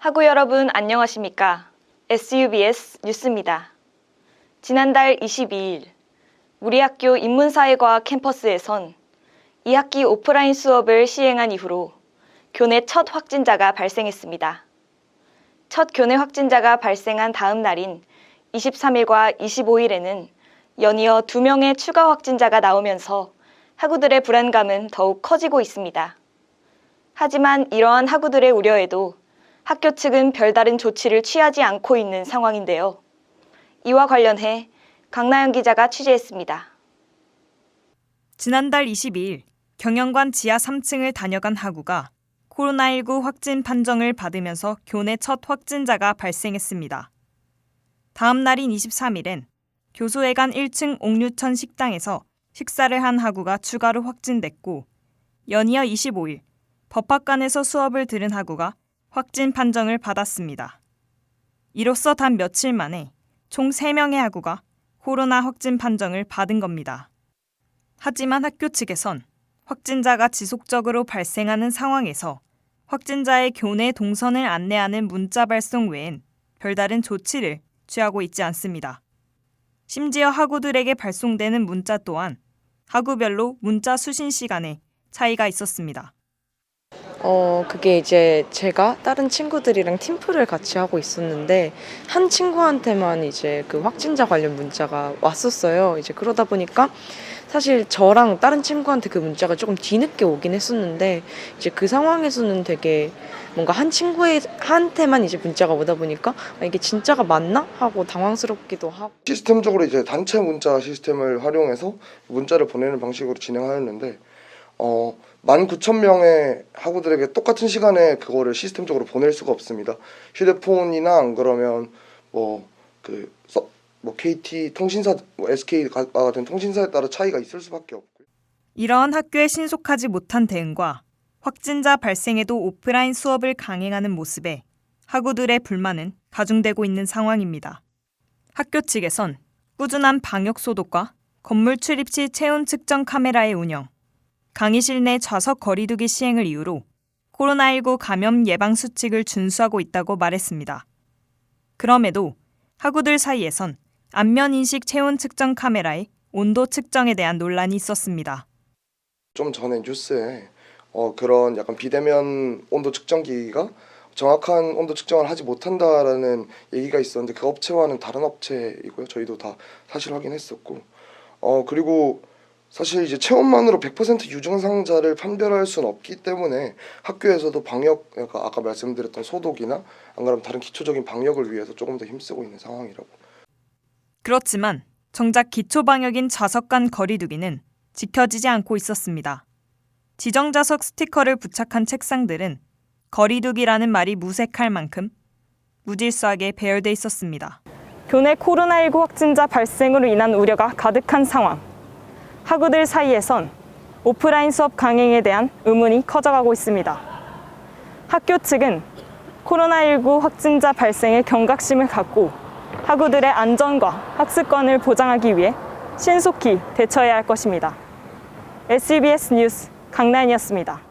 학우 여러분 안녕하십니까? SUBS 뉴스입니다. 지난달 22일 우리 학교 인문사회과학 캠퍼스에선 2학기 오프라인 수업을 시행한 이후로 교내 첫 확진자가 발생했습니다. 첫 교내 확진자가 발생한 다음 날인 23일과 25일에는 연이어 2명의 추가 확진자가 나오면서 학우들의 불안감은 더욱 커지고 있습니다. 하지만 이러한 학우들의 우려에도 학교 측은 별다른 조치를 취하지 않고 있는 상황인데요. 이와 관련해 강나연 기자가 취재했습니다. 지난달 22일 경영관 지하 3층을 다녀간 학우가 코로나19 확진 판정을 받으면서 교내 첫 확진자가 발생했습니다. 다음 날인 23일엔 교수회관 1층 옥류천 식당에서 식사를 한 학우가 추가로 확진됐고, 연이어 25일 법학관에서 수업을 들은 학우가 확진 판정을 받았습니다. 이로써 단 며칠 만에 총 3명의 학우가 코로나 확진 판정을 받은 겁니다. 하지만 학교 측에선 확진자가 지속적으로 발생하는 상황에서 확진자의 교내 동선을 안내하는 문자 발송 외엔 별다른 조치를 취하고 있지 않습니다. 심지어 학우들에게 발송되는 문자 또한 학우별로 문자 수신 시간에 차이가 있었습니다. 그게 이제 제가 다른 친구들이랑 팀플을 같이 하고 있었는데 한 친구한테만 이제 그 확진자 관련 문자가 왔었어요. 이제 그러다 보니까 사실 저랑 다른 친구한테 그 문자가 조금 뒤늦게 오긴 했었는데, 이제 그 상황에서는 되게 뭔가 한 친구한테만 이제 문자가 오다 보니까 이게 진짜가 맞나? 하고 당황스럽기도 하고. 시스템적으로 이제 단체 문자 시스템을 활용해서 문자를 보내는 방식으로 진행하였는데 19,000명의 학우들에게 똑같은 시간에 그거를 시스템적으로 보낼 수가 없습니다. 휴대폰이나 안 그러면 KT 통신사, SK가 같은 통신사에 따라 차이가 있을 수밖에 없고요. 이러한 학교에 신속하지 못한 대응과 확진자 발생에도 오프라인 수업을 강행하는 모습에 학우들의 불만은 가중되고 있는 상황입니다. 학교 측에선 꾸준한 방역 소독과 건물 출입 시 체온 측정 카메라의 운영, 강의실 내 좌석 거리두기 시행을 이유로 코로나19 감염 예방 수칙을 준수하고 있다고 말했습니다. 그럼에도 학우들 사이에선 안면 인식 체온 측정 카메라의 온도 측정에 대한 논란이 있었습니다. 좀 전에 뉴스에 그런 약간 비대면 온도 측정기가 정확한 온도 측정을 하지 못한다라는 얘기가 있었는데, 그 업체와는 다른 업체이고요. 저희도 다 사실 확인했었고, 그리고 사실 이제 체온만으로 100% 유증상자를 판별할 수는 없기 때문에 학교에서도 방역, 아까 말씀드렸던 소독이나 안 그러면 다른 기초적인 방역을 위해서 조금 더 힘쓰고 있는 상황이라고. 그렇지만 정작 기초 방역인 좌석 간 거리두기는 지켜지지 않고 있었습니다. 지정 좌석 스티커를 부착한 책상들은 거리두기라는 말이 무색할 만큼 무질서하게 배열돼 있었습니다. 교내 코로나19 확진자 발생으로 인한 우려가 가득한 상황. 학우들 사이에선 오프라인 수업 강행에 대한 의문이 커져가고 있습니다. 학교 측은 코로나19 확진자 발생에 경각심을 갖고 학우들의 안전과 학습권을 보장하기 위해 신속히 대처해야 할 것입니다. SUBS 뉴스 강나연이었습니다.